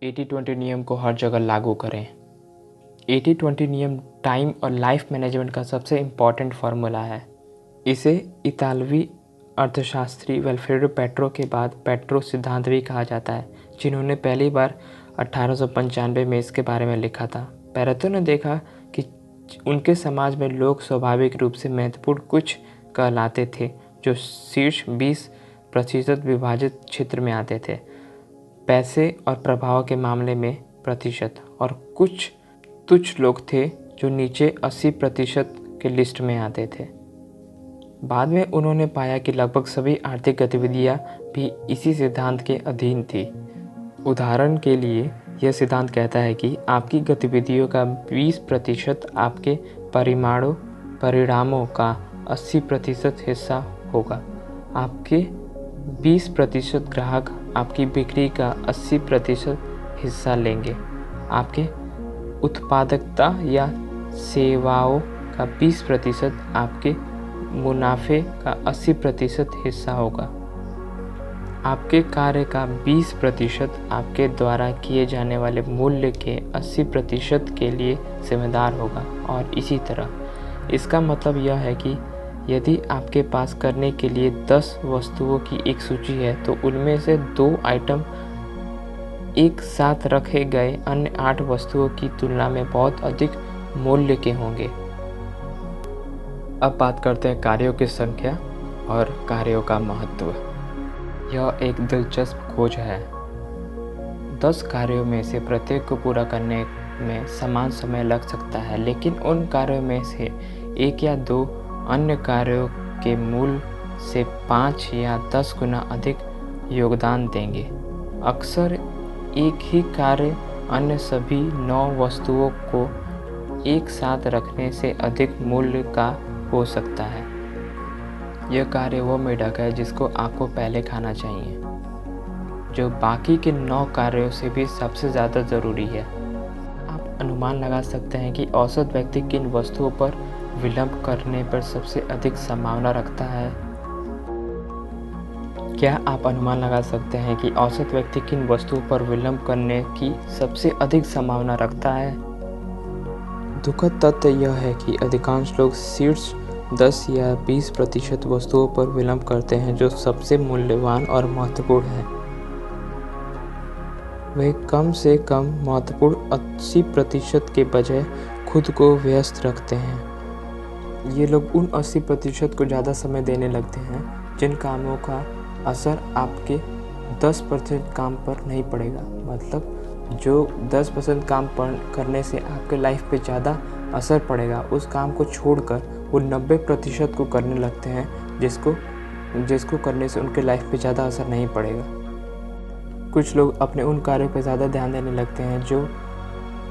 80-20 नियम को हर जगह लागू करें। 80-20 नियम टाइम और लाइफ मैनेजमेंट का सबसे इम्पॉर्टेंट फार्मूला है। इसे इतालवी अर्थशास्त्री वेल्फ्रेडो पेट्रो के बाद पेट्रो सिद्धांत भी कहा जाता है, जिन्होंने पहली बार 1895 में इसके बारे में लिखा था। पेट्रो ने देखा कि उनके समाज में लोग स्वाभाविक रूप से महत्वपूर्ण कुछ कहलाते थे जो शीर्ष 20% विभाजित क्षेत्र में आते थे, पैसे और प्रभाव के मामले में प्रतिशत, और कुछ तुच्छ लोग थे जो नीचे 80% के लिस्ट में आते थे। बाद में उन्होंने पाया कि लगभग सभी आर्थिक गतिविधियां भी इसी सिद्धांत के अधीन थी। उदाहरण के लिए यह सिद्धांत कहता है कि आपकी गतिविधियों का 20% आपके परिणामों का 80% हिस्सा होगा। आपके 20% ग्राहक आपकी बिक्री का 80% हिस्सा लेंगे। आपके उत्पादकता या सेवाओं का 20% आपके मुनाफे का 80% हिस्सा होगा। आपके कार्य का 20% आपके द्वारा किए जाने वाले मूल्य के 80% के लिए जिम्मेदार होगा, और इसी तरह। इसका मतलब यह है कि यदि आपके पास करने के लिए 10 वस्तुओं की एक सूची है, तो उनमें से 2 आइटम एक साथ रखे गए अन्य 8 वस्तुओं की तुलना में बहुत अधिक मूल्य के होंगे। अब बात करते हैं कार्यों की संख्या और कार्यों का महत्व। यह एक दिलचस्प खोज है। 10 कार्यों में से प्रत्येक को पूरा करने में समान समय लग सकता है, लेकिन उन कार्यों में से 1 या 2 अन्य कार्यों के मूल से 5 या 10 गुना अधिक योगदान देंगे। अक्सर एक ही कार्य अन्य सभी 9 वस्तुओं को एक साथ रखने से अधिक मूल्य का हो सकता है। यह कार्य वो मेढक है जिसको आपको पहले खाना चाहिए, जो बाकी के 9 कार्यों से भी सबसे ज़्यादा ज़रूरी है। आप अनुमान लगा सकते हैं कि औसत व्यक्ति किन वस्तुओं पर विलंब करने पर सबसे अधिक संभावना रखता है। क्या आप अनुमान लगा सकते हैं कि औसत व्यक्ति किन वस्तुओं पर विलंब करने की सबसे अधिक संभावना रखता है? दुखद तथ्य यह है कि अधिकांश लोग शीर्ष 10 या 20% वस्तुओं पर विलंब करते हैं जो सबसे मूल्यवान और महत्वपूर्ण हैं। वे कम से कम महत्वपूर्ण 80% के बजाय खुद को व्यस्त रखते हैं। ये लोग उन 80% को ज़्यादा समय देने लगते हैं जिन कामों का असर आपके 10% काम पर नहीं पड़ेगा। मतलब जो 10% काम करने से आपके लाइफ पे ज़्यादा असर पड़ेगा, उस काम को छोड़कर वो 90% को करने लगते हैं जिसको करने से उनके लाइफ पे ज़्यादा असर नहीं पड़ेगा। कुछ लोग अपने उन कार्यों पे ज़्यादा ध्यान देने लगते हैं जो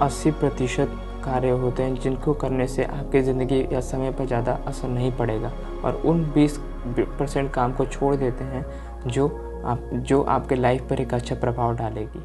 80% कार्य होते हैं जिनको करने से आपकी ज़िंदगी या समय पर ज़्यादा असर नहीं पड़ेगा, और उन 20% काम को छोड़ देते हैं जो आपके लाइफ पर एक अच्छा प्रभाव डालेगी।